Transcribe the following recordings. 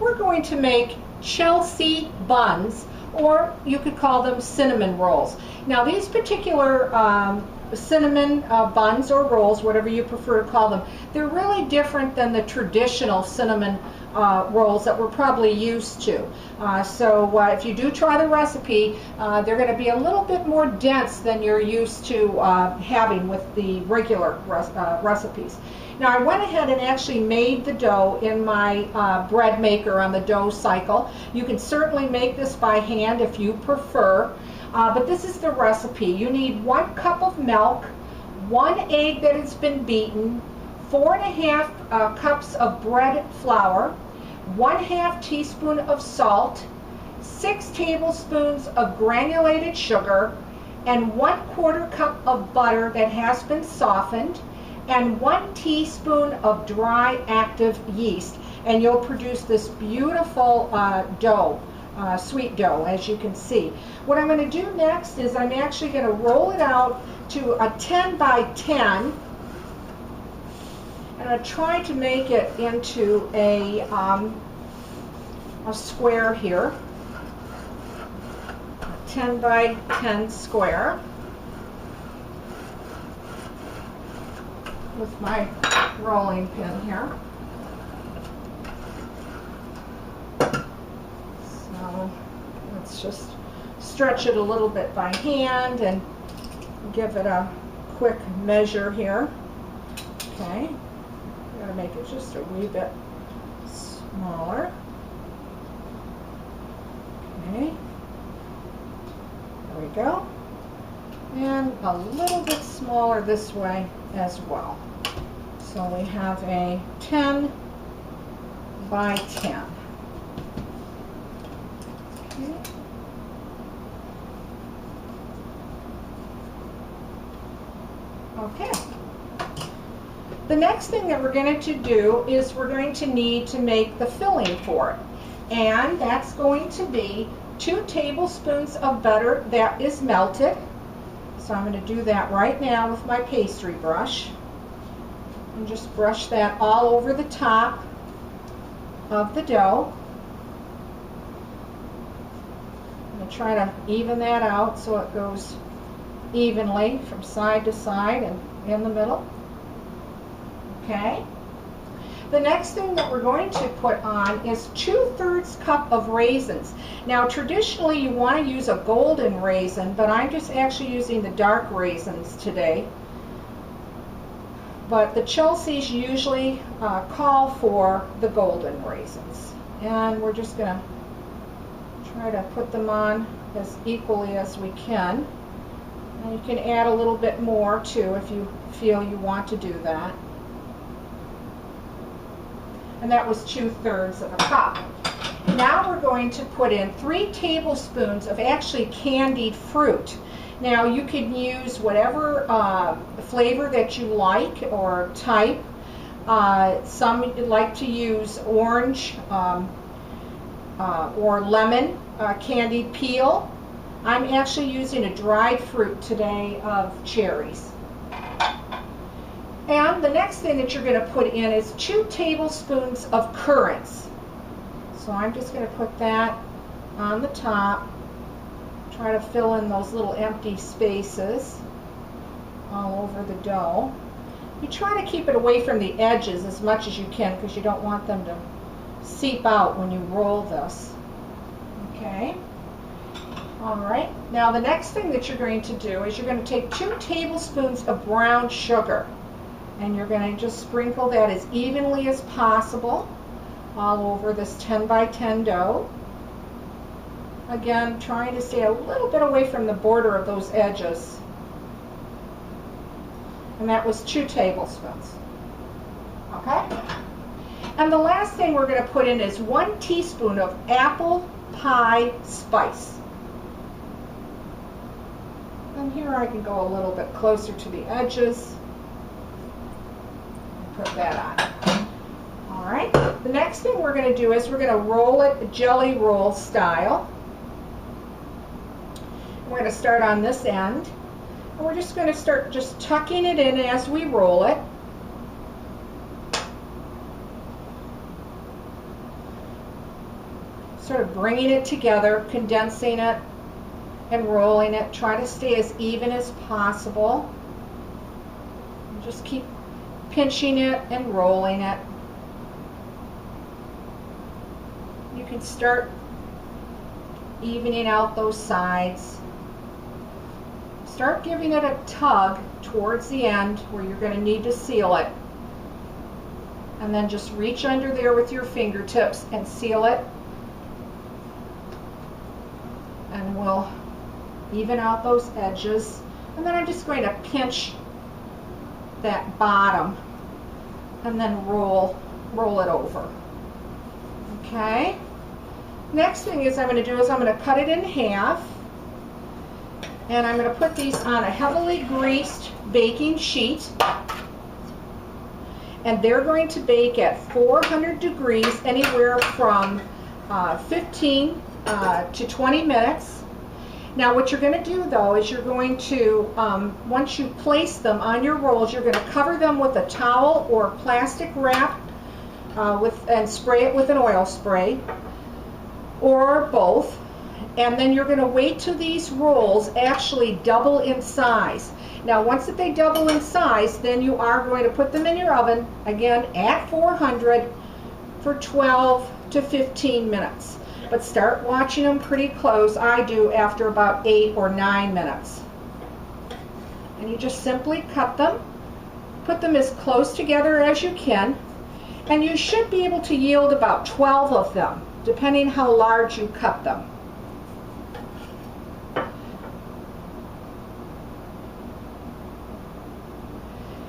we're going to make Chelsea buns, or you could call them cinnamon rolls. Now these particular cinnamon buns or rolls, whatever you prefer to call them, they're really different than the traditional cinnamon rolls that we're probably used to. So if you do try the recipe, they're going to be a little bit more dense than you're used to having with the regular recipes. Now I went ahead and actually made the dough in my bread maker on the dough cycle. You can certainly make this by hand if you prefer, but this is the recipe. You need 1 cup of milk, 1 egg that has been beaten, 4½ cups of bread flour, 1/2 teaspoon of salt, 6 tablespoons of granulated sugar, and 1/4 cup of butter that has been softened, and 1 teaspoon of dry active yeast, and you'll produce this beautiful dough, sweet dough, as you can see. What I'm going to do next is I'm actually going to roll it out to a 10 by 10, and I'm trying to make it into a square here, a 10 by 10 square, with my rolling pin here. So let's just stretch it a little bit by hand and give it a quick measure here. Okay, gotta make it just a wee bit smaller. Okay, there we go. And a little bit smaller this way as well. So we have a 10 by 10. Okay. Okay. The next thing that we're going to do is we're going to need to make the filling for it. And that's going to be 2 tablespoons of butter that is melted. So I'm going to do that right now with my pastry brush. And just brush that all over the top of the dough. I'm going to try to even that out so it goes evenly from side to side and in the middle. Okay. The next thing that we're going to put on is 2/3 cup of raisins. Now traditionally you want to use a golden raisin, but I'm just actually using the dark raisins today. But the Chelseas usually call for the golden raisins. And we're just going to try to put them on as equally as we can. And you can add a little bit more too if you feel you want to do that. And that was 2/3 of a cup. Now we're going to put in 3 tablespoons of actually candied fruit. Now you can use whatever flavor that you like or type. Some like to use orange or lemon candied peel. I'm actually using a dried fruit today of cherries. And the next thing that you're going to put in is 2 tablespoons of currants. So I'm just going to put that on the top. Try to fill in those little empty spaces all over the dough. You try to keep it away from the edges as much as you can because you don't want them to seep out when you roll this. Okay. All right. Now the next thing that you're going to do is you're going to take 2 tablespoons of brown sugar. And you're going to just sprinkle that as evenly as possible all over this 10 by 10 dough. Again, trying to stay a little bit away from the border of those edges. And that was 2 tablespoons. Okay? And the last thing we're going to put in is 1 teaspoon of apple pie spice. And here I can go a little bit closer to the edges. Put that on. All right. The next thing we're going to do is we're going to roll it jelly roll style. We're going to start on this end. And we're just going to start just tucking it in as we roll it. sort of bringing it together, condensing it and rolling it. Try to stay as even as possible. Just keep pinching it and rolling it. You can start evening out those sides. Start giving it a tug towards the end where you're going to need to seal it. And then just reach under there with your fingertips and seal it. And we'll even out those edges. And then I'm just going to pinch that bottom and then roll it over. Okay? Next thing is I'm going to do is I'm going to cut it in half. And I'm going to put these on a heavily greased baking sheet. And they're going to bake at 400 degrees, anywhere from 15 to 20 minutes. Now what you're going to do though is you're going to, once you place them on your rolls, you're going to cover them with a towel or plastic wrap and spray it with an oil spray, or both. And then you're going to wait till these rolls actually double in size. Now once that they double in size, then you are going to put them in your oven, again at 400 for 12 to 15 minutes. But start watching them pretty close. I do after about 8 or 9 minutes. And you just simply cut them, put them as close together as you can, and you should be able to yield about 12 of them, depending how large you cut them.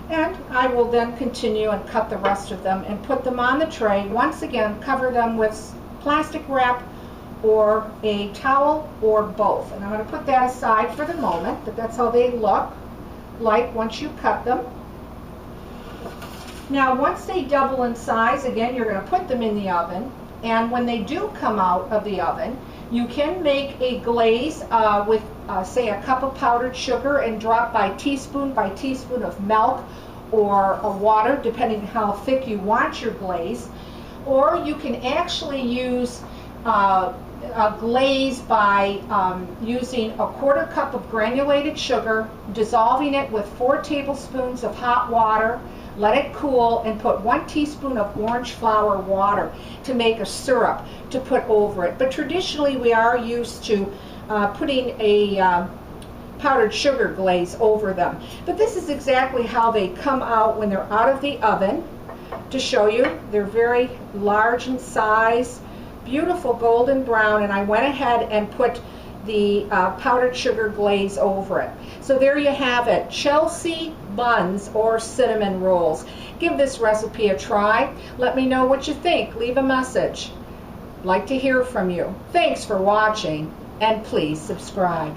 And I will then continue and cut the rest of them and put them on the tray. Once again, cover them with plastic wrap or a towel or both. And I'm going to put that aside for the moment, but that's how they look like once you cut them. Now once they double in size, again, you're going to put them in the oven. And when they do come out of the oven, you can make a glaze with, say, a cup of powdered sugar and drop by teaspoon of milk or water, depending how thick you want your glaze. Or you can actually use a glaze by using a quarter cup of granulated sugar, dissolving it with 4 tablespoons of hot water, let it cool, and put 1 teaspoon of orange flower water to make a syrup to put over it. But traditionally we are used to putting a powdered sugar glaze over them. But this is exactly how they come out when they're out of the oven. To show you, they're very large in size, beautiful golden brown, and I went ahead and put the powdered sugar glaze over it. So there you have it, Chelsea buns or cinnamon rolls. Give this recipe a try. Let me know what you think. Leave a message. I'd like to hear from you. Thanks for watching, and please subscribe.